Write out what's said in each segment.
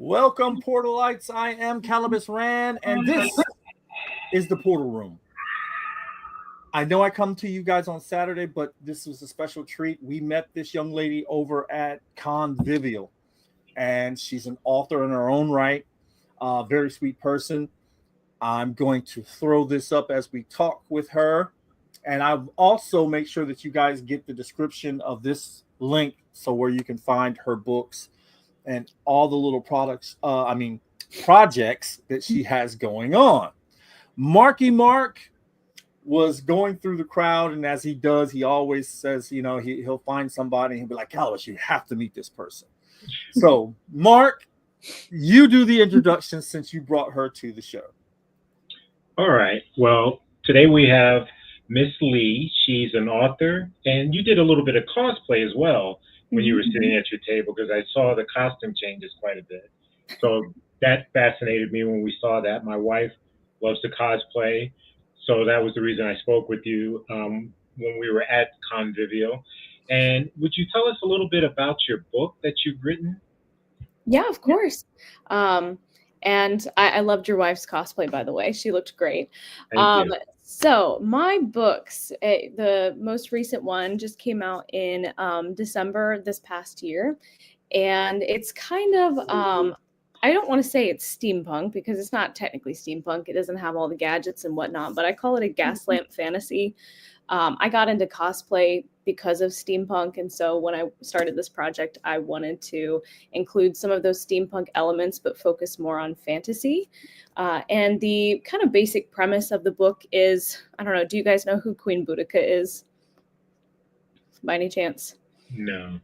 Welcome, Portalites. I am Calibus Rand, and this is the Portal Room. I know I come to you guys on Saturday, but this was a special treat. We met this young lady over at Convivial, and she's an author in her own right, a very sweet person. I'm going to throw this up as we talk with her, and I'll also make sure that you guys get the description of this link so where you can find her books and all the little projects that she has going on. Marky Mark was going through the crowd, and as he does, he always says, he'll find somebody and he'll be like, Calabash, you have to meet this person. So, Mark, you do the introduction since you brought her to the show. All right. Well, today we have Miss Lee. She's an author, and you did a little bit of cosplay as well when you were sitting at your table because I saw the costume changes quite a bit. So that fascinated me when we saw that. My wife loves to cosplay, so that was the reason I spoke with you when we were at Convivial. And would you tell us a little bit about your book that you've written? Yeah, of course. And I loved your wife's cosplay, by the way. She looked great. Thank you. So my books, the most recent one just came out in December this past year. And it's kind of, I don't want to say it's steampunk because it's not technically steampunk. It doesn't have all the gadgets and whatnot, but I call it a gas lamp fantasy. I got into cosplay because of steampunk. And so when I started this project, I wanted to include some of those steampunk elements, but focus more on fantasy. And the kind of basic premise of the book is, I don't know, do you guys know who Queen Boudica is by any chance? No.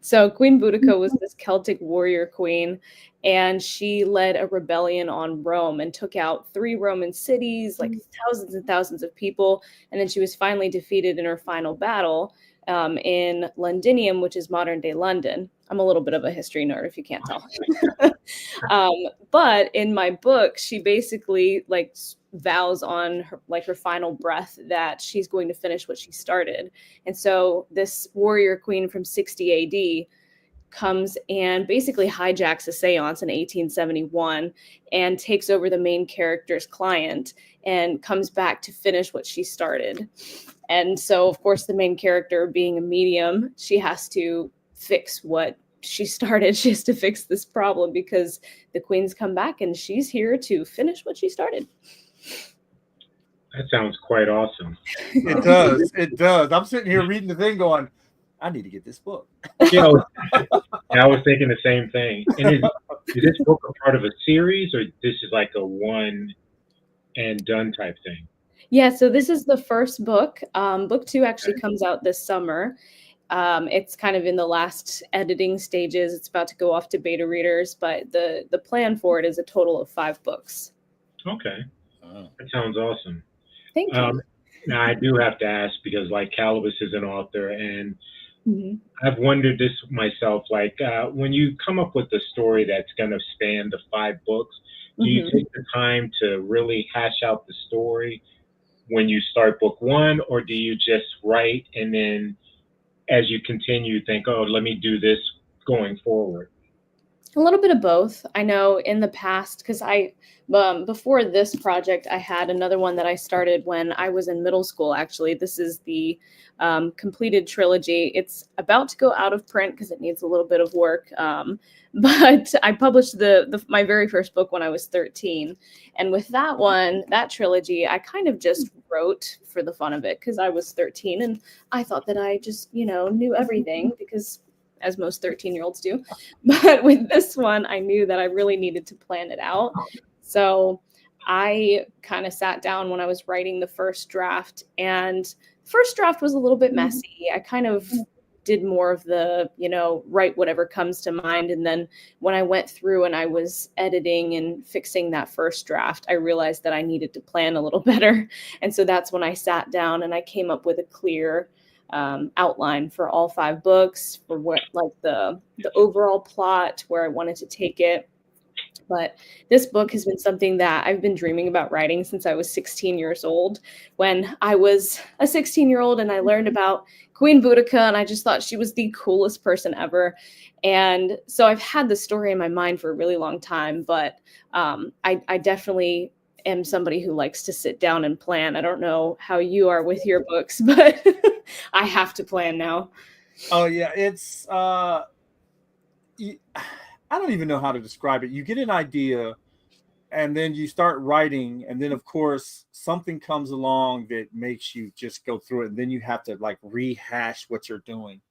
So Queen Boudica was this Celtic warrior queen, and she led a rebellion on Rome and took out 3 Roman cities, like thousands and thousands of people. And then she was finally defeated in her final battle in Londinium, which is modern day London. I'm a little bit of a history nerd, if you can't tell. But in my book, she basically vows on her final breath that she's going to finish what she started. And so this warrior queen from 60 AD comes and basically hijacks a seance in 1871 and takes over the main character's client and comes back to finish what she started. And so, of course, the main character being a medium, she has to fix what she started. She has to fix this problem because the queen's come back and she's here to finish what she started. That sounds quite awesome. It does. It does. I'm sitting here reading the thing going, I need to get this book. I was thinking the same thing. And is this book a part of a series, or this is like a one and done type thing? Yeah, so this is the first book. Book 2 actually comes out this summer. It's kind of in the last editing stages. It's about to go off to beta readers, but the plan for it is a total of 5 books. Okay. That sounds awesome. Thank you. Now, I do have to ask because, Calibus is an author, and I've wondered this myself. When you come up with a story that's going to span the 5 books, do you take the time to really hash out the story when you start book 1, or do you just write and then as you continue think, oh, let me do this going forward? A little bit of both. I know in the past, because before this project, I had another one that I started when I was in middle school, actually. This is the completed trilogy. It's about to go out of print because it needs a little bit of work. But I published my very first book when I was 13. And with that trilogy, I kind of just wrote for the fun of it because I was 13 and I thought that I just, knew everything because as most 13-year-olds do. But with this one, I knew that I really needed to plan it out. So I kind of sat down when I was writing the first draft, and the first draft was a little bit messy. I kind of did more of the, write whatever comes to mind. And then when I went through and I was editing and fixing that first draft, I realized that I needed to plan a little better. And so that's when I sat down and I came up with a clear outline for all 5 books, for what the overall plot, where I wanted to take it. But this book has been something that I've been dreaming about writing since I was 16 years old. When I was a 16-year-old and I learned about Queen Boudica, and I just thought she was the coolest person ever. And so I've had the story in my mind for a really long time, but I definitely am somebody who likes to sit down and plan. I don't know how you are with your books, but I have to plan now. Oh yeah, it's I don't even know how to describe it. You get an idea and then you start writing, and then of course something comes along that makes you just go through it, and then you have to like rehash what you're doing.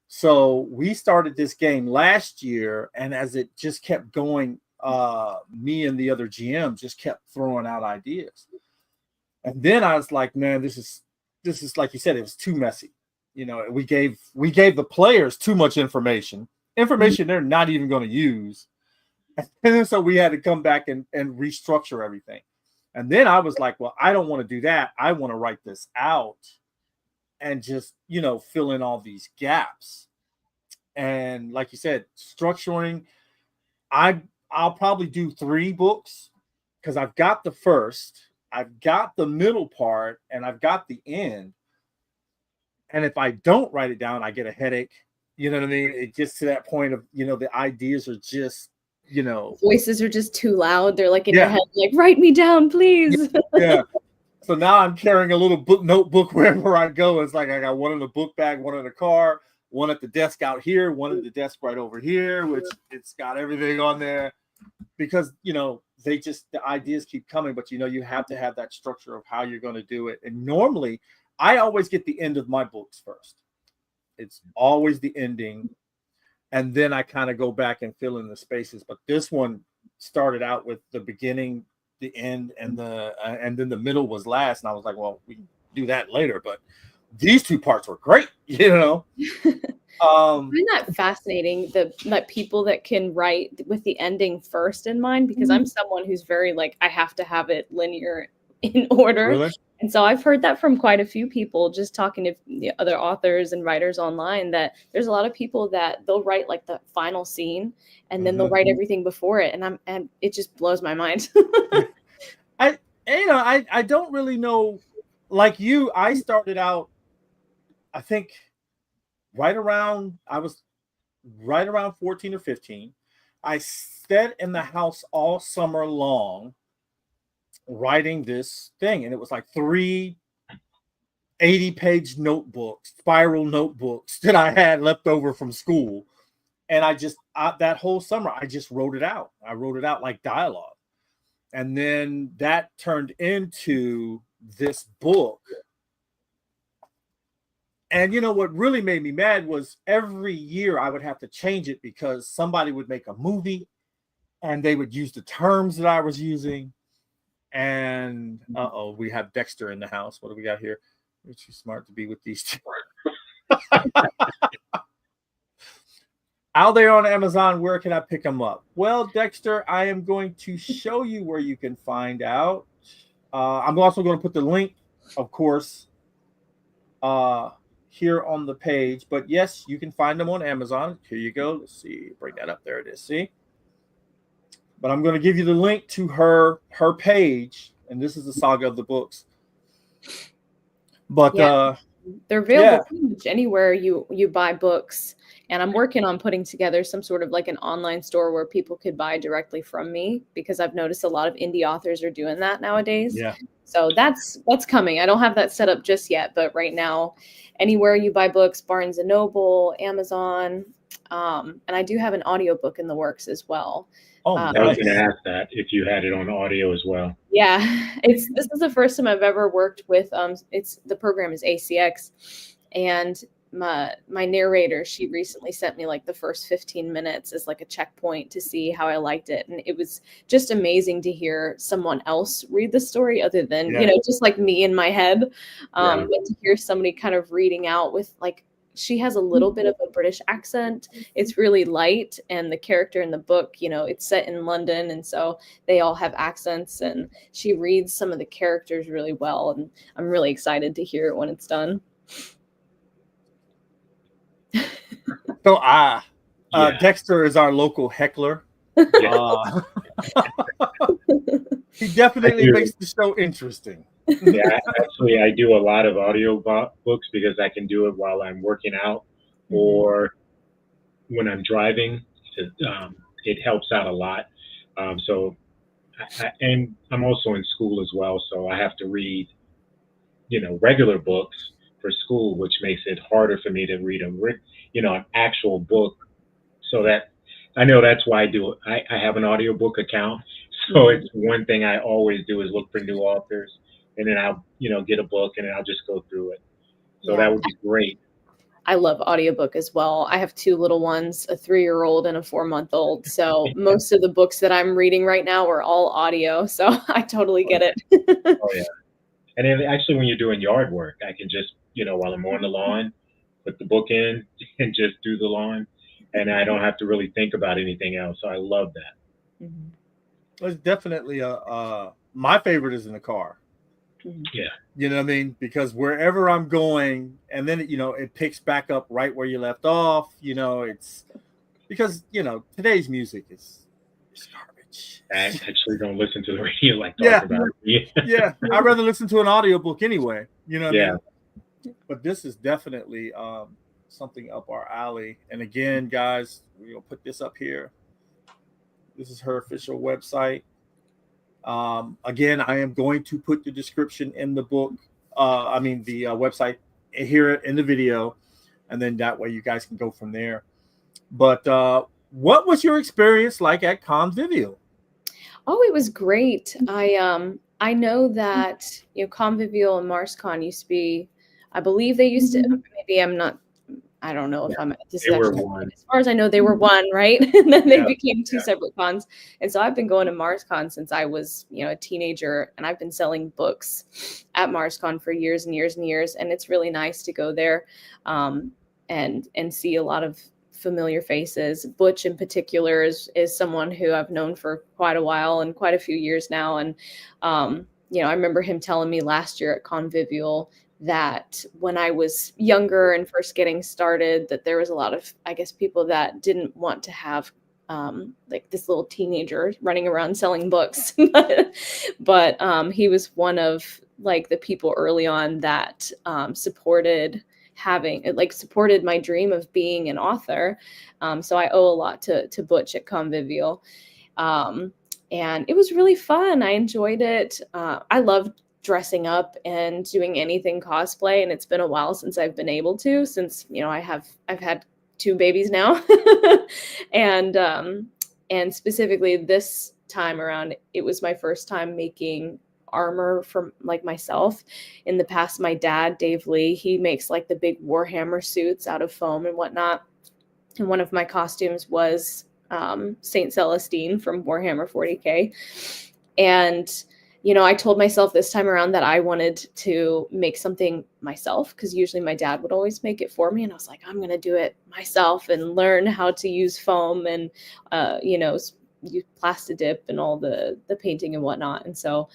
So we started this game last year, and as it just kept going, me and the other GM just kept throwing out ideas. And then I was like, man, this is like you said, it was too messy. You know, we gave the players too much information they're not even going to use. And then so we had to come back and restructure everything. And then I was like, well, I don't want to do that. I want to write this out and just, fill in all these gaps. And like you said, structuring, I'll probably do 3 books because I've got the first, I've got the middle part, and I've got the end. And if I don't write it down, I get a headache. You know what I mean? It gets to that point of, the ideas are just, Voices are just too loud. They're like in your yeah, head, like, write me down, please. yeah. So now I'm carrying a little notebook wherever I go. It's like I got one in the book bag, one in the car, one at the desk out here, one at the desk right over here, which it's got everything on there because, the ideas keep coming, but you have to have that structure of how you're going to do it. And normally I always get the end of my books first. It's always the ending. And then I kind of go back and fill in the spaces. But this one started out with the beginning, the end, and then the middle was last. And I was like, well, we can do that later. But these 2 parts were great, I find that fascinating, that people that can write with the ending first in mind, because I'm someone who's very like, I have to have it linear in order. Really? And so I've heard that from quite a few people, just talking to the other authors and writers online, that there's a lot of people that they'll write like the final scene and then they'll write everything before it. And it just blows my mind. I don't really know. Like you, I started out, I think I was right around 14 or 15. I sat in the house all summer long writing this thing. And it was like 3 80-page notebooks, spiral notebooks that I had left over from school. And that whole summer, I just wrote it out. I wrote it out like dialogue. And then that turned into this book. And what really made me mad was every year I would have to change it because somebody would make a movie and they would use the terms that I was using. And we have Dexter in the house. What do we got here? You're too smart to be with these 2. Out there on Amazon, where can I pick them up? Well, Dexter, I am going to show you where you can find out. I'm also going to put the link, of course, here on the page. But yes, you can find them on Amazon. Here you go. Let's see. Bring that up. There it is. See? But I'm going to give you the link to her page. And this is the saga of the books. But they're available pretty much anywhere you buy books. And I'm working on putting together some sort of like an online store where people could buy directly from me, because I've noticed a lot of indie authors are doing that nowadays. Yeah. So that's coming. I don't have that set up just yet, but right now, anywhere you buy books, Barnes & Noble, Amazon, and I do have an audiobook in the works as well. Oh, I was going to ask that if you had it on audio as well. Yeah, this is the first time I've ever worked with the program is ACX, and my narrator, she recently sent me like the first 15 minutes as like a checkpoint to see how I liked it, and it was just amazing to hear someone else read the story other than just like me in my head, but to hear somebody kind of reading out with like, she has a little bit of a British accent. It's really light, and the character in the book, it's set in London, and so they all have accents, and she reads some of the characters really well, and I'm really excited to hear it when it's done. So Dexter is our local heckler. Yeah, Uh, he definitely do. makes the show interesting. Yeah, actually, I do a lot of books because I can do it while I'm working out Mhm. or when I'm driving. It helps out a lot. So, and I'm also in school as well, so I have to read, regular books for school, which makes it harder for me to read an actual book. So that I know that's why I do it. I have an audiobook account, so Mhm. it's one thing I always do is look for new authors, and then I'll get a book and then I'll just go through it. So that Yeah, would be great. I love audiobook as well. I have two little ones, a 3-year-old and a 4-month-old. So most of the books that I'm reading right now are all audio. So I totally Oh get yeah, it. oh yeah. And then actually, when you're doing yard work, I can just while I'm on the lawn, put the book in and just do the lawn, and I don't have to really think about anything else. So I love that. Mhm. It's definitely my favorite is in the car. Mhm. Yeah, You know what I mean? Because wherever I'm going, and then it picks back up right where you left off. It's because today's music is garbage. I actually don't listen to the radio like Yeah, talking about it. Yeah, yeah. I'd rather listen to an audiobook anyway. You know what I yeah. mean? But this is definitely something up our alley. And again, guys, we'll put this up here. This is her official website. Again, I am going to put the description in the book. I mean, the website here in the video, and then that way you guys can go from there. But what was your experience like at Convivial? Oh, it was great. I know that Convivial and MarsCon used to be, I believe they used to, maybe I'm not, I don't know Yeah, if I'm, this they is were actually, one. as far as I know, they were one, right? And then they Yeah, became two yeah. separate cons. And so I've been going to MarsCon since I was, a teenager, and I've been selling books at MarsCon for years and years and years. And it's really nice to go there and see a lot of familiar faces. Butch in particular is someone who I've known for quite a while and quite a few years now. And I remember him telling me last year at Convivial that when I was younger and first getting started, that there was a lot of, I guess, people that didn't want to have like this little teenager running around selling books. but he was one of like the people early on that supported my dream of being an author. So I owe a lot to Butch at Convivial. Um, and it was really fun. I enjoyed it. I loved dressing up and doing anything cosplay, and it's been a while since I've been able to, since I've had 2 babies now. And specifically this time around, it was my first time making armor for like myself. In the past, my dad, Dave Lee, he makes like the big Warhammer suits out of foam and whatnot. And one of my costumes was Saint Celestine from Warhammer 40K. And I told myself this time around that I wanted to make something myself, because usually my dad would always make it for me. And I was like, I'm going to do it myself and learn how to use foam and, use Plastidip and all the painting and whatnot. And so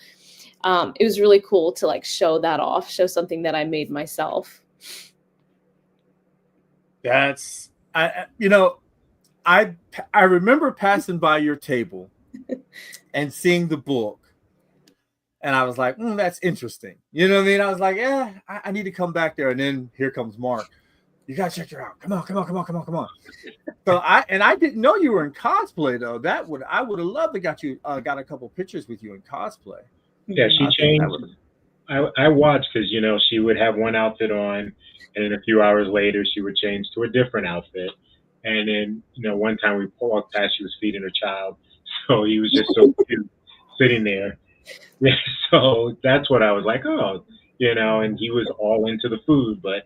it was really cool to like show that off, show something that I made myself. That's I remember passing by your table and seeing the book, and I was like, that's interesting. You know what I mean? I was like, yeah, I need to come back there. And then here comes Mark. You gotta check her out. Come on, come on, come on, come on, come on. So I didn't know you were in cosplay though. I would have loved to got a couple pictures with you in cosplay. Yeah, she I think that changed. would. I watched because she would have one outfit on, and then a few hours later she would change to a different outfit. And then one time we walked past, she was feeding her child, so he was just so cute sitting there. Yeah, so that's what I was like, oh, and he was all into the food, but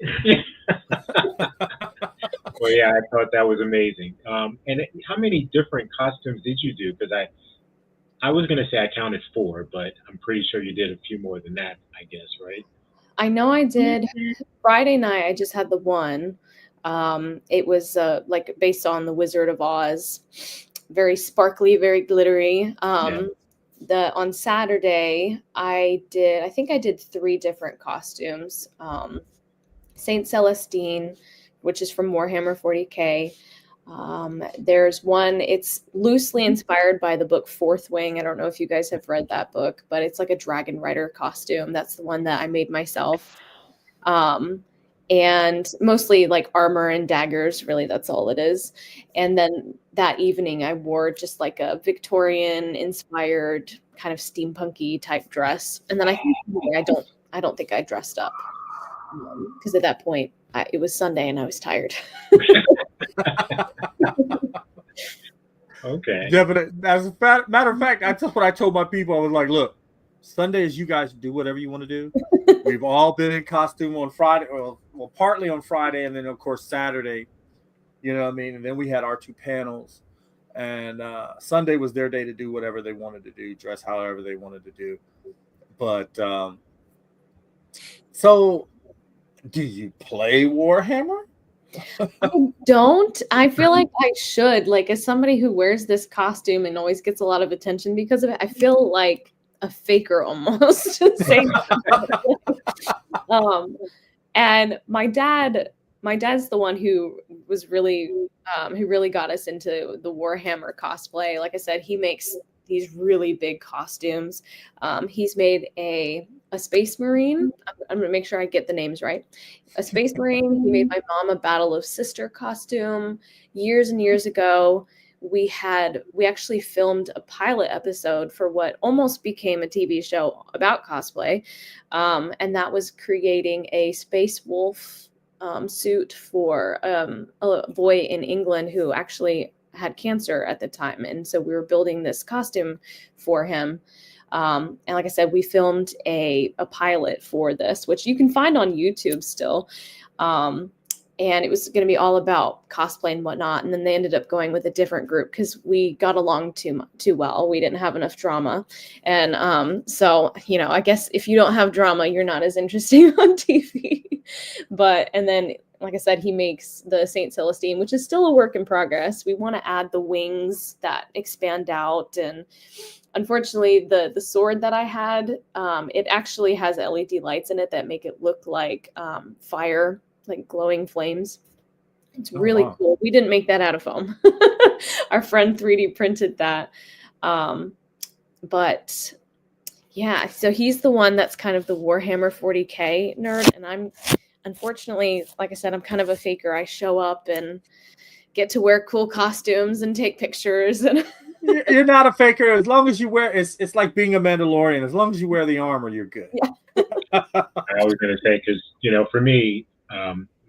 well, yeah, I thought that was amazing. And how many different costumes did you do? Because I was gonna say I counted 4, but I'm pretty sure you did a few more than that. I guess, right? I know I did. Friday night, I just had the one. It was like based on the Wizard of Oz, very sparkly, very glittery. Yeah. The on Saturday, I think I did 3 different costumes. Saint Celestine, which is from Warhammer 40K. There's one, it's loosely inspired by the book Fourth Wing. I don't know if you guys have read that book, but it's like a dragon rider costume. That's the one that I made myself. And mostly like armor and daggers, really, that's all it is. And then that evening I wore just like a Victorian inspired kind of steampunky type dress. And then I don't think I dressed up because at that point it was Sunday and I was tired. Okay. Definitely. As a matter of fact, that's what I told my people. I was like, look, Sunday is you guys do whatever you want to do. We've all been in costume on Friday, well, partly on Friday, and then of course Saturday. You know what I mean? And then we had our 2 panels, and Sunday was their day to do whatever they wanted to do, dress however they wanted to do. But so, do you play Warhammer? I don't. I feel like I should. Like, as somebody who wears this costume and always gets a lot of attention because of it, I feel like a faker almost saying and my dad's the one who was really who really got us into the Warhammer cosplay. Like I said, he makes these really big costumes. He's made a Space Marine. I'm gonna make sure I get the names right. A Space Marine. He made my mom a Battle of Sister costume years and years ago. We actually filmed a pilot episode for what almost became a TV show about cosplay, and that was creating a Space Wolf suit for a boy in England who actually had cancer at the time, and so we were building this costume for him. And like I said, we filmed a pilot for this, which you can find on YouTube still. And it was going to be all about cosplay and whatnot. And then they ended up going with a different group because we got along too well. We didn't have enough drama. And so, you know, I guess if you don't have drama, you're not as interesting on TV. And then, like I said, he makes the Saint Celestine, which is still a work in progress. We want to add the wings that expand out. And unfortunately, the sword that I had, it actually has LED lights in it that make it look like fire, like glowing flames. It's really cool. We didn't make that out of foam. Our friend 3D printed that. But yeah, so he's the one that's kind of the Warhammer 40K nerd. And I'm, unfortunately, like I said, I'm kind of a faker. I show up and get to wear cool costumes and take pictures. And you're not a faker. As long as you wear, it's like being a Mandalorian. As long as you wear the armor, you're good. Yeah. I was going to say, because, you know, for me,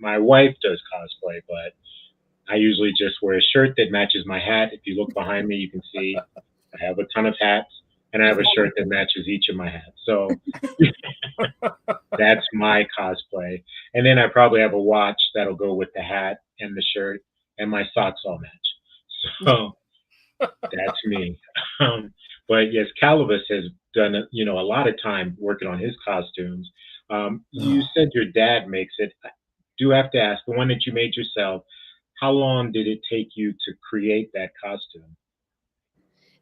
my wife does cosplay, but I usually just wear a shirt that matches my hat. If you look behind me, you can see I have a ton of hats, and I have a shirt that matches each of my hats. So that's my cosplay. And then I probably have a watch that'll go with the hat and the shirt, and my socks all match. So that's me. But yes, Calibus has done a lot of time working on his costumes. You said your dad makes it. I do have to ask, the one that you made yourself, how long did it take you to create that costume?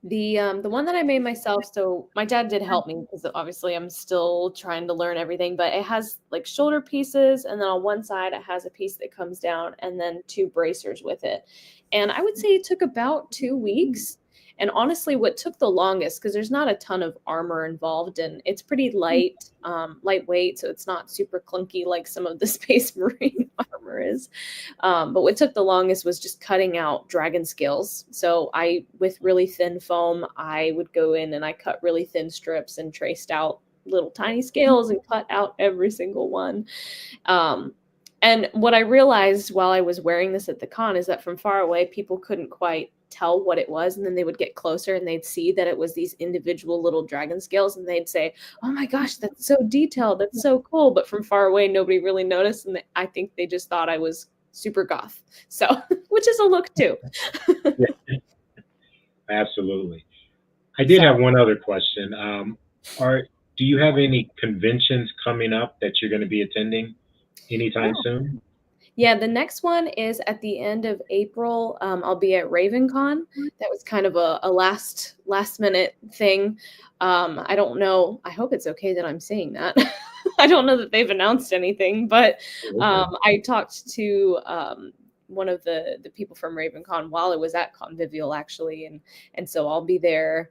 The one that I made myself, so my dad did help me because obviously I'm still trying to learn everything, but it has like shoulder pieces, and then on one side it has a piece that comes down and then 2 bracers with it. And I would say it took about 2 weeks. And honestly, what took the longest, because there's not a ton of armor involved, and it's pretty lightweight, so it's not super clunky like some of the Space Marine armor is. But what took the longest was just cutting out dragon scales. So with really thin foam, I would go in and I cut really thin strips and traced out little tiny scales and cut out every single one. And what I realized while I was wearing this at the con is that from far away, people couldn't quite tell what it was. And then they would get closer and they'd see that it was these individual little dragon scales. And they'd say, oh my gosh, that's so detailed. That's so cool. But from far away, nobody really noticed. And I think they just thought I was super goth. So, which is a look too. Yeah, absolutely. I did have one other question. Do you have any conventions coming up that you're going to be attending anytime soon? Yeah, the next one is at the end of April. I'll be at RavenCon. That was kind of a last minute thing. I don't know. I hope it's okay that I'm saying that. I don't know that they've announced anything, but I talked to one of the people from RavenCon while I was at Convivial, actually, and so I'll be there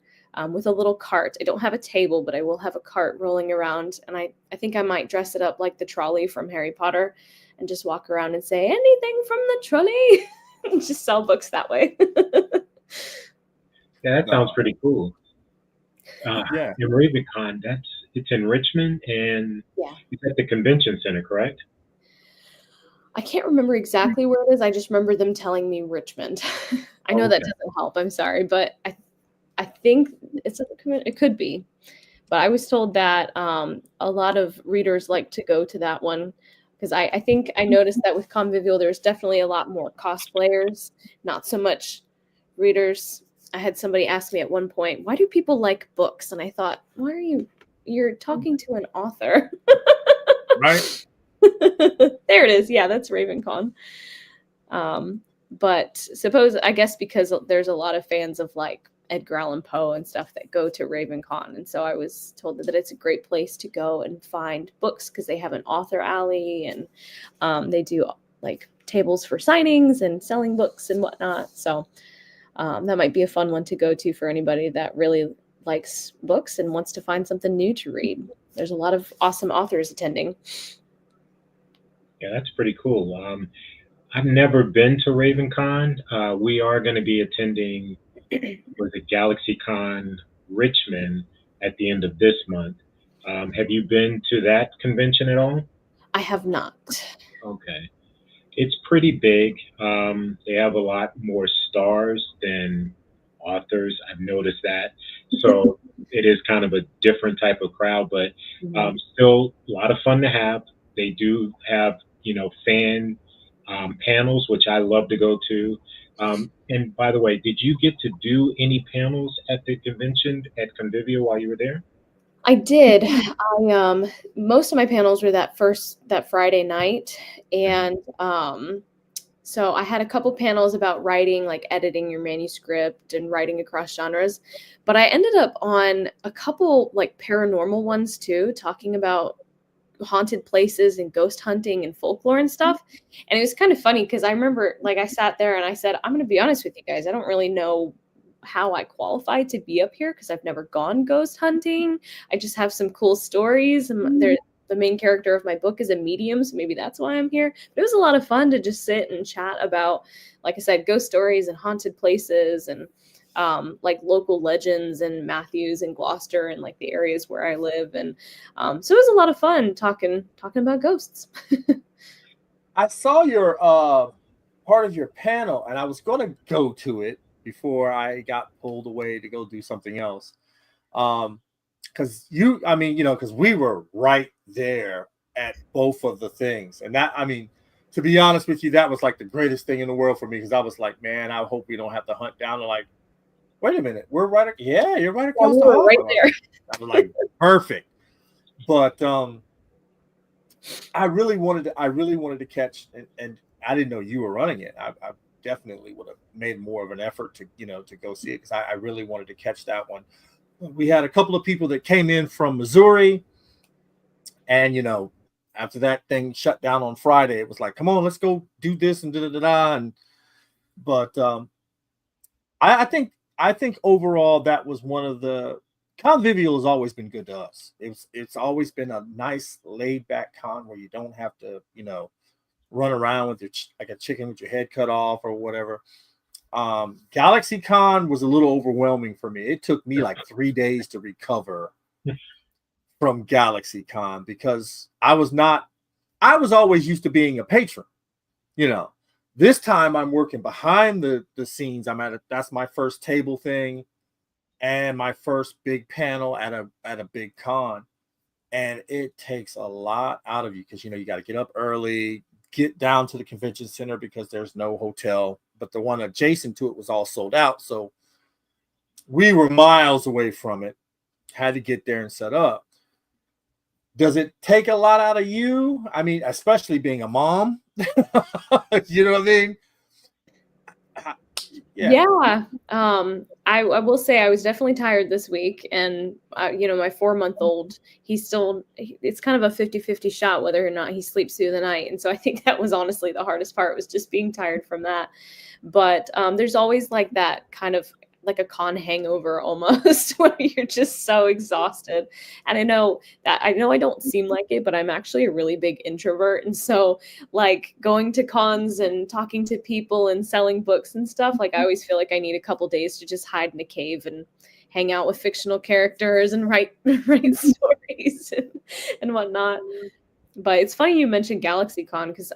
with a little cart. I don't have a table, but I will have a cart rolling around, and I think I might dress it up like the trolley from Harry Potter and just walk around and say anything from the trolley and just sell books that way. Yeah, that sounds pretty cool. Yeah. In RavenCon, it's in Richmond, and Yeah. it's at the convention center, correct? I can't remember exactly where it is. I just remember them telling me Richmond. I know that Okay. doesn't help. I'm sorry, but I think it could be. But I was told that a lot of readers like to go to that one because I think I noticed that with Convivial, there's definitely a lot more cosplayers, not so much readers. I had somebody ask me at one point, why do people like books? And I thought, you're talking to an author. Right. There it is. Yeah, that's RavenCon. But I guess because there's a lot of fans of like Edgar Allan Poe and stuff that go to RavenCon. And so I was told that it's a great place to go and find books because they have an author alley and they do like tables for signings and selling books and whatnot. So that might be a fun one to go to for anybody that really likes books and wants to find something new to read. There's a lot of awesome authors attending. Yeah, that's pretty cool. I've never been to RavenCon. We are going to be attending was it GalaxyCon Richmond at the end of this month. Have you been to that convention at all? I have not. Okay. It's pretty big. They have a lot more stars than authors. I've noticed that. So it is kind of a different type of crowd, but still a lot of fun to have. They do have, fan panels, which I love to go to. And by the way, did you get to do any panels at the convention at Convivial while you were there? I did. Most of my panels were that Friday night, and so I had a couple panels about writing, like editing your manuscript and writing across genres, but I ended up on a couple like paranormal ones too, talking about haunted places and ghost hunting and folklore and stuff. And it was kind of funny because I remember like I sat there and I said, I'm going to be honest with you guys, I don't really know how I qualify to be up here because I've never gone ghost hunting. I just have some cool stories, and the main character of my book is a medium, so maybe that's why I'm here. But it was a lot of fun to just sit and chat about, like I said, ghost stories and haunted places and like local legends in Matthews and Gloucester and like the areas where I live. And so it was a lot of fun talking about ghosts. I saw your part of your panel, and I was going to go to it before I got pulled away to go do something else. Because because we were right there at both of the things. And that, to be honest with you, that was like the greatest thing in the world for me, because I was like, man, I hope we don't have to hunt down and like, wait a minute, we're right. Yeah, you're right across the hall. Right there. I was like, perfect. But I really wanted to catch, and I didn't know you were running it. I definitely would have made more of an effort to go see it, because I really wanted to catch that one. We had a couple of people that came in from Missouri, and after that thing shut down on Friday, it was like, come on, let's go do this and but I think overall that was one of the Convivial has always been good to us. It's always been a nice laid back con where you don't have to run around with like a chicken with your head cut off or whatever. GalaxyCon was a little overwhelming for me. It took me like 3 days to recover from GalaxyCon, because I was always used to being a patron. This time I'm working behind the scenes. That's my first table thing and my first big panel at a big con. And it takes a lot out of you, because you got to get up early, get down to the convention center because there's no hotel, but the one adjacent to it was all sold out. So we were miles away from it, had to get there and set up. Does it take a lot out of you? Especially being a mom, you know what I mean? Yeah. I will say I was definitely tired this week, and my 4-month-old, it's kind of a 50-50 shot whether or not he sleeps through the night. And so I think that was honestly the hardest part, was just being tired from that. But there's always like that kind of like a con hangover almost, where you're just so exhausted. And I know I don't seem like it, but I'm actually a really big introvert. And so like going to cons and talking to people and selling books and stuff, like I always feel like I need a couple days to just hide in a cave and hang out with fictional characters and write stories and whatnot. But it's funny you mentioned GalaxyCon, because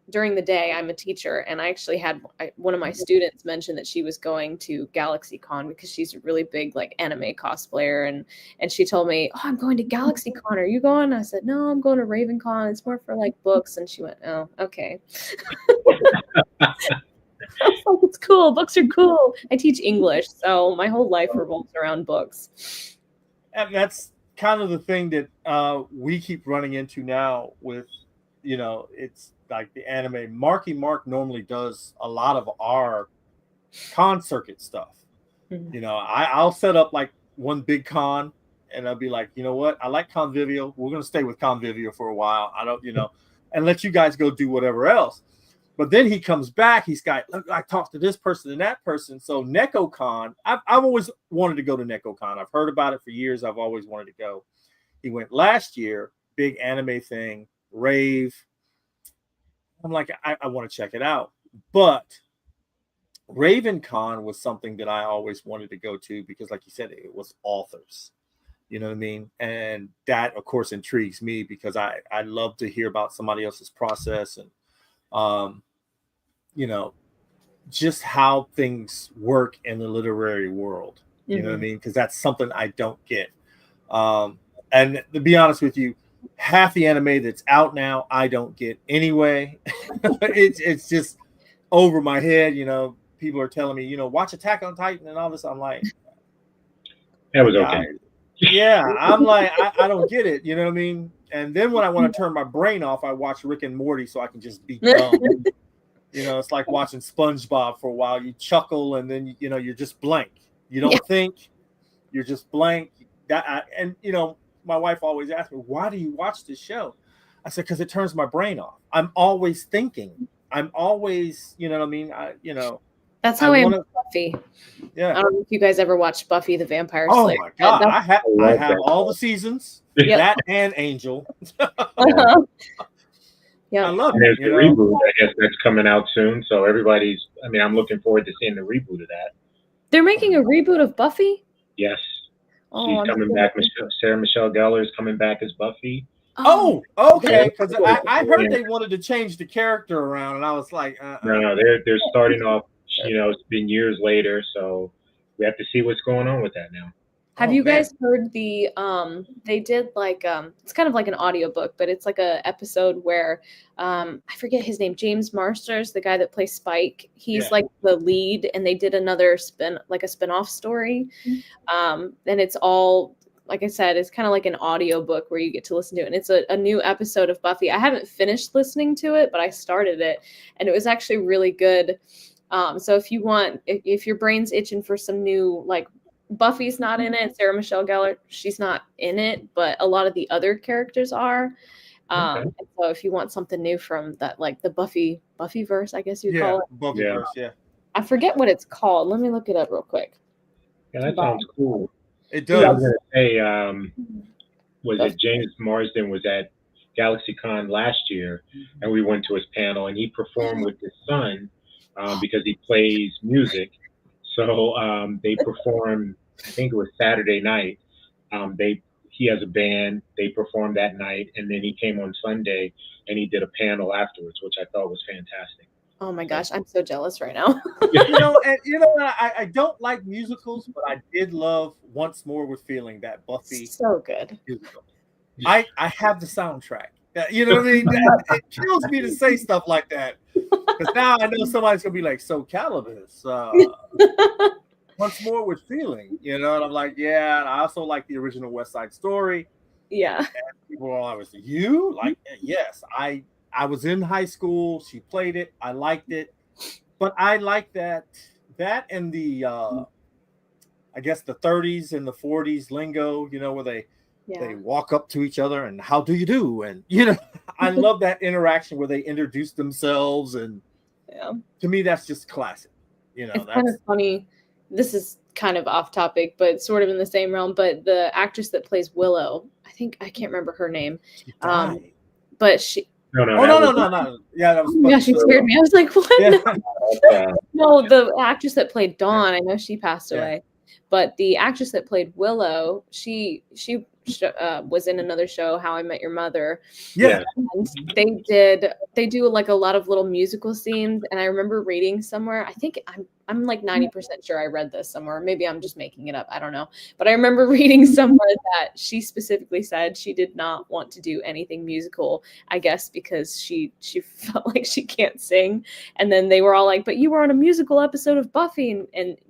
during the day I'm a teacher, and I actually had one of my students mention that she was going to GalaxyCon because she's a really big like anime cosplayer, and she told me, "Oh, I'm going to GalaxyCon. Are you going?" I said, "No, I'm going to RavenCon. It's more for like books." And she went, "Oh, okay." I was like, "It's cool. Books are cool." I teach English, so my whole life revolves around books. And that's kind of the thing that we keep running into now with, it's like the anime. Marky Mark normally does a lot of our con circuit stuff. Mhm. I'll set up like one big con, and I'll be like, you know what? I like Convivial. We're going to stay with Convivial for a while. I don't, and let you guys go do whatever else. But then he comes back. He's got, look, I talked to this person and that person. So NecoCon, I've always wanted to go to NecoCon. I've heard about it for years. I've always wanted to go. He went last year, big anime thing, rave. I'm like, I want to check it out. But RavenCon was something that I always wanted to go to because, like you said, it was authors. You know what I mean? And that, of course, intrigues me because I love to hear about somebody else's process and, um, just how things work in the literary world. You know what I mean? Because that's something I don't get. And to be honest with you, half the anime that's out now, I don't get anyway. it's just over my head. People are telling me, watch Attack on Titan and all this. I'm like, That was okay. yeah, I'm like, I don't get it. You know what I mean? And then when I want to turn my brain off, I watch Rick and Morty so I can just be dumb. It's like watching SpongeBob for a while. You chuckle and then you're just blank. You don't think. You're just blank. My wife always asks me, "Why do you watch this show?" I said, "Because it turns my brain off. I'm always thinking. I'm always, you know what I mean. That's how I am with Buffy. Yeah. I don't know if you guys ever watched Buffy the Vampire Oh Slayer. my God, I have all the seasons. That and Angel. Yeah, I love and it. there's the reboot. I guess that's coming out soon. So everybody's. I mean, I'm looking forward to seeing the reboot of that. They're making a reboot of Buffy? Yes. Oh, She's coming back. Sarah Michelle Gellar is coming back as Buffy. Oh, okay. Because I heard they wanted to change the character around, and I was like, No, they're starting off. It's been years later, so we have to see what's going on with that now. Have you guys heard they did like it's kind of like an audiobook, but it's like a episode where I forget his name, James Marsters, the guy that plays Spike. He's like the lead, and they did another spin-off story. And it's all, like I said, it's kind of like an audiobook where you get to listen to it. And it's a new episode of Buffy. I haven't finished listening to it, but I started it, and it was actually really good. So if your brain's itching for some new, like, Buffy's not in it, Sarah Michelle Gellar, she's not in it, but a lot of the other characters are. And so if you want something new from that, like the Buffyverse, I guess you'd call it. Buffyverse, yeah. I forget what it's called. Let me look it up real quick. Yeah, that sounds cool. It does. I was going to say, was it James Marsden was at GalaxyCon last year, and we went to his panel, and he performed with his son because he plays music. So they performed, I think it was Saturday night. He has a band. They performed that night, and then he came on Sunday and he did a panel afterwards, which I thought was fantastic. Oh my gosh, I'm so jealous right now. I don't like musicals, but I did love Once More with Feeling, that Buffy. So good. Musical. I have the soundtrack. You know what I mean? It kills me to say stuff like that. Because now I know somebody's gonna be like, "So Calibus, Once More with Feeling," and I'm like, yeah. And I also like the original West Side Story. Yeah. And people are always, you like? Yes, I was in high school. She played it. I liked it, but I like that that and the I guess the 30s and the 40s lingo, where they Yeah. walk up to each other and how do you do, and I love that interaction where they introduce themselves, and Yeah. to me that's just classic. It's kind of funny. This is kind of off topic, but sort of in the same realm. But the actress that plays Willow, I can't remember her name. She died. But she. No, no, Oh that was no. Yeah, that was. Oh my gosh, she scared me. I was like, what? Yeah. No, the actress that played Dawn, I know she passed away, but the actress that played Willow, she was in another show, How I Met Your Mother. Yeah. And they do like a lot of little musical scenes, and I remember reading somewhere, I think I'm like 90% sure I read this somewhere. Maybe I'm just making it up. I don't know. But I remember reading somewhere that she specifically said she did not want to do anything musical, I guess because she felt like she can't sing. And then they were all like, but you were on a musical episode of Buffy.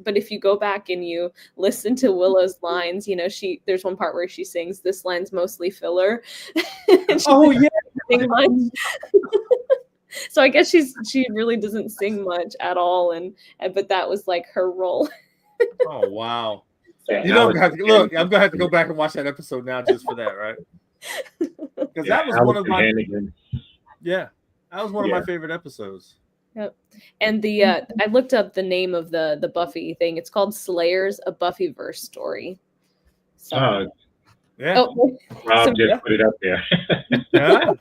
But if you go back and you listen to Willow's lines, there's one part where she sings, "This line's mostly filler." Oh yeah. Sing much. So I guess she really doesn't sing much at all, but that was like her role. Oh wow. Yeah, I'm gonna have to go back and watch that episode now just for that, right? Because that was one of my that was one of my favorite episodes. Yep. And I looked up the name of the Buffy thing. It's called Slayers, a Buffyverse story. So yeah. Rob just put it up there. Yeah.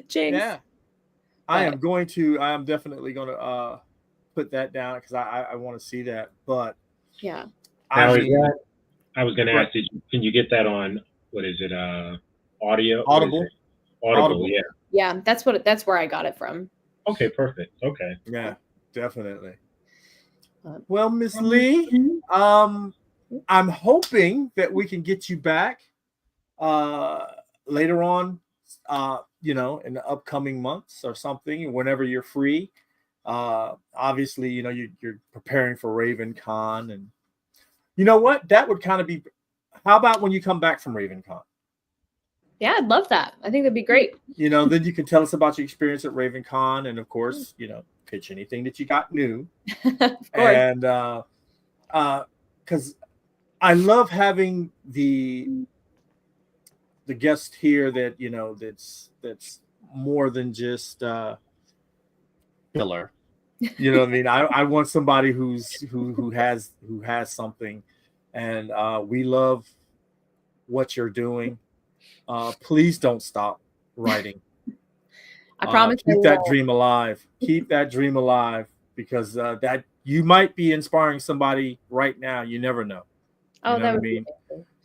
Jinx. Yeah. I am definitely going to put that down because I want to see that. But yeah. I was going to ask, can you get that on, what is it, audio? Audible. Audible, yeah. Yeah, that's where I got it from. Okay, perfect. Okay. Yeah, definitely. Well, Miss Lee, I'm hoping that we can get you back later on, in the upcoming months or something, whenever you're free. Obviously, you're preparing for RavenCon, and you know what? That would kind of be. How about when you come back from RavenCon? Yeah, I'd love that. I think that'd be great. Then you can tell us about your experience at RavenCon, and of course, pitch anything that you got new. Of course. And because I love having the guest here that that's more than just filler. You know what I mean? I want somebody who has something, and we love what you're doing. Please don't stop writing. I promise. Keep that dream alive. Keep that dream alive, because that you might be inspiring somebody right now. You never know. Oh, that would be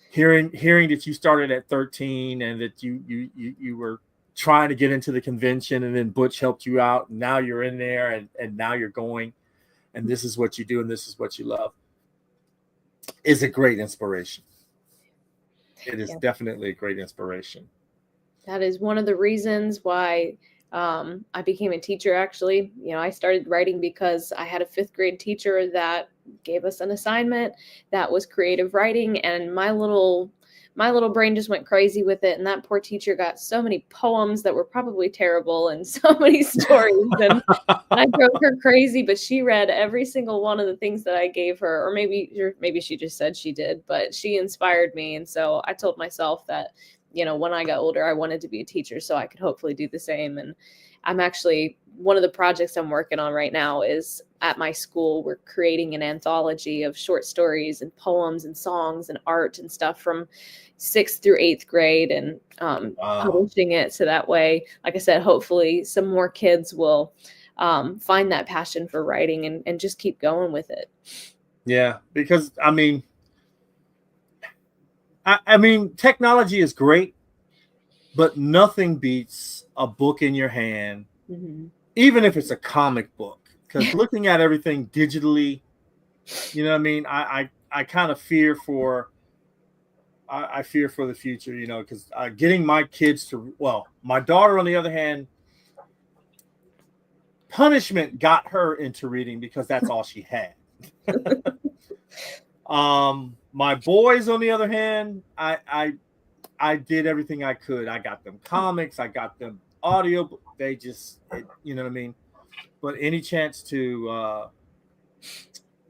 hearing that you started at 13 and that you were trying to get into the convention, and then Butch helped you out, and now you're in there, and now you're going, and this is what you do and this is what you love. Is a great inspiration. It is definitely a great inspiration. That is one of the reasons why I became a teacher. Actually, I started writing because I had a 5th grade teacher that gave us an assignment that was creative writing, and my little brain just went crazy with it. And that poor teacher got so many poems that were probably terrible and so many stories, and I drove her crazy. But she read every single one of the things that I gave her, or maybe she just said she did, but she inspired me. And so I told myself that, when I got older, I wanted to be a teacher so I could hopefully do the same. And I'm actually, one of the projects I'm working on right now is at my school. We're creating an anthology of short stories and poems and songs and art and stuff from 6th through 8th grade, and publishing it. So that way, like I said, hopefully some more kids will find that passion for writing and just keep going with it. Yeah, because I mean, technology is great, but nothing beats a book in your hand, even if it's a comic book. Because looking at everything digitally, I kind of fear for. I fear for the future, because getting my kids my daughter, on the other hand, punishment got her into reading because that's all she had. My boys, on the other hand, I did everything I could. I got them comics, I got them audio. They just, you know what I mean? But any chance to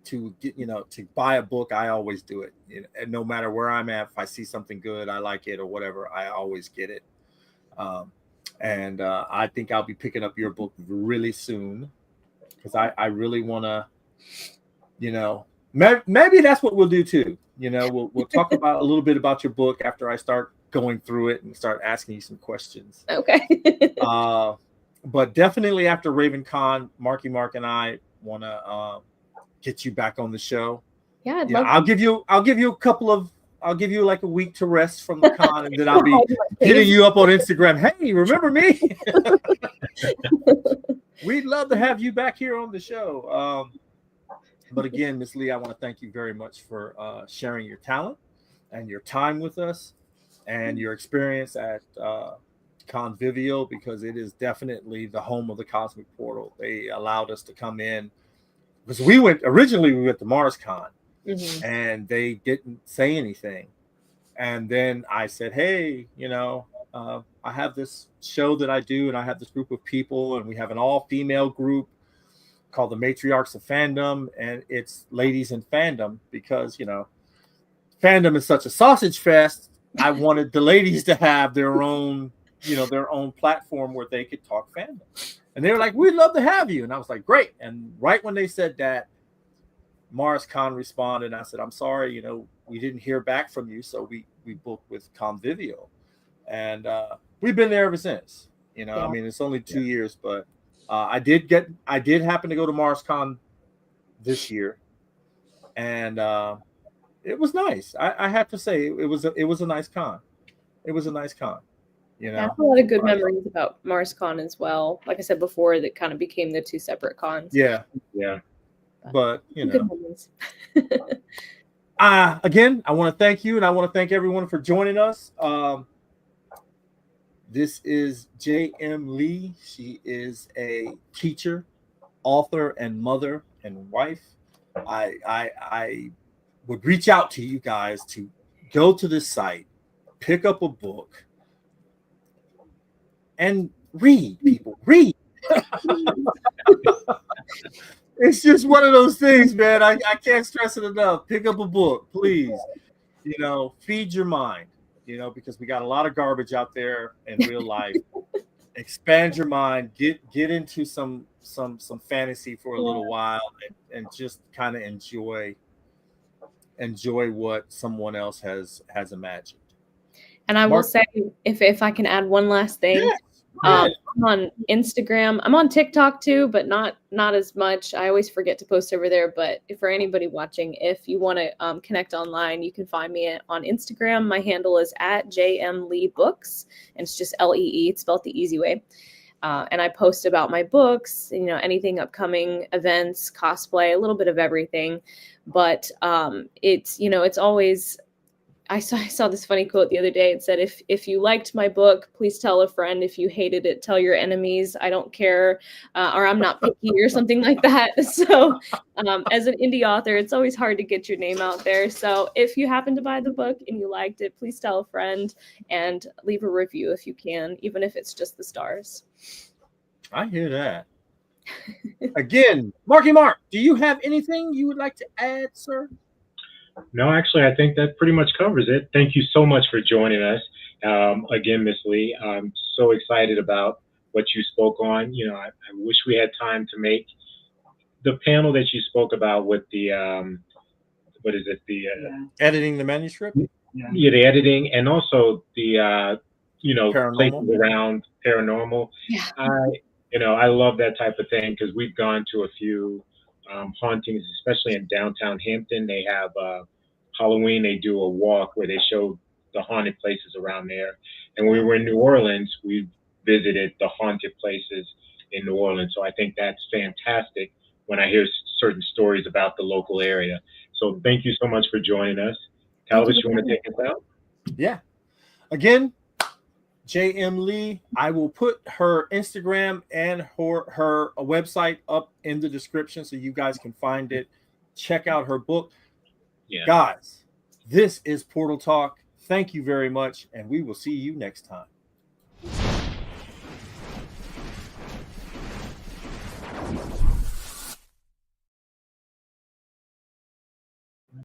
to get, to buy a book, I always do it. And no matter where I'm at, if I see something good, I like it or whatever, I always get it. And I think I'll be picking up your book really soon because I really want to, maybe that's what we'll do too. We'll talk about a little bit about your book after I start going through it and start asking you some questions. Okay. But definitely after RavenCon, Marky Mark and I want to get you back on the show. Yeah, I'd love I'll give you I'll give you like a week to rest from the con, and then I'll be hitting you up on Instagram. Hey, remember me? We'd love to have you back here on the show. But again, Miss Lee, I want to thank you very much for sharing your talent and your time with us and your experience at Convivial, because it is definitely the home of the Cosmic Portal. They allowed us to come in because we went to MarsCon. Mm-hmm. And they didn't say anything. And then I said, hey, I have this show that I do, and I have this group of people, and we have an all-female group called the Matriarchs of Fandom, and it's ladies in fandom because, fandom is such a sausage fest. I wanted the ladies to have their own, their own platform where they could talk fandom. And they were like, we'd love to have you. And I was like, great. And right when they said that, MarsCon responded, and I said, I'm sorry, we didn't hear back from you. So we booked with Convivial, and we've been there ever since. I mean, it's only 2 years, but I did happen to go to MarsCon this year, and it was nice. I have to say it was a nice con. It was a nice con. I have a lot of good memories about MarsCon as well. Like I said before, that kind of became the two separate cons. Yeah. But again, I want to thank you, and I want to thank everyone for joining us. This is J.M. Lee. She is a teacher, author, and mother and wife. I would reach out to you guys to go to this site, pick up a book, and read. People, read. It's just one of those things, man. I can't stress it enough. Pick up a book, please. Feed your mind, because we got a lot of garbage out there in real life. Expand your mind, get into some fantasy for a little while, and just kind of enjoy what someone else has imagined. And I will say, if I can add one last thing. Yeah. I'm on Instagram. I'm on TikTok too, but not as much. I always forget to post over there. But for anybody watching, if you want to connect online, you can find me on Instagram. My handle is @JMLeeBooks, and it's just Lee. It's spelled the easy way. And I post about my books, anything upcoming events, cosplay, a little bit of everything. But it's always. I saw this funny quote the other day. It said, if you liked my book, please tell a friend. If you hated it, tell your enemies. I don't care, or I'm not picky, or something like that. So as an indie author, it's always hard to get your name out there. So if you happen to buy the book and you liked it, please tell a friend and leave a review if you can, even if it's just the stars. I hear that. Again, Marky Mark, do you have anything you would like to add, sir? No, actually, I think that pretty much covers it. Thank you so much for joining us. Again, Miss Lee, I'm so excited about what you spoke on. I wish we had time to make the panel that you spoke about with the, editing the manuscript? Yeah, the editing, and also the, paranormal. Places around paranormal. Yeah. I love that type of thing because we've gone to a few hauntings, especially in downtown Hampton. They have Halloween. They do a walk where they show the haunted places around there. And when we were in New Orleans, we visited the haunted places in New Orleans. So I think that's fantastic when I hear certain stories about the local area. So thank you so much for joining us. Calabash, you want to take us out? Yeah. Again, J.M. Lee, I will put her Instagram and her website up in the description so you guys can find it. Check out her book. Yeah. Guys, this is Portal Talk. Thank you very much, and we will see you next time.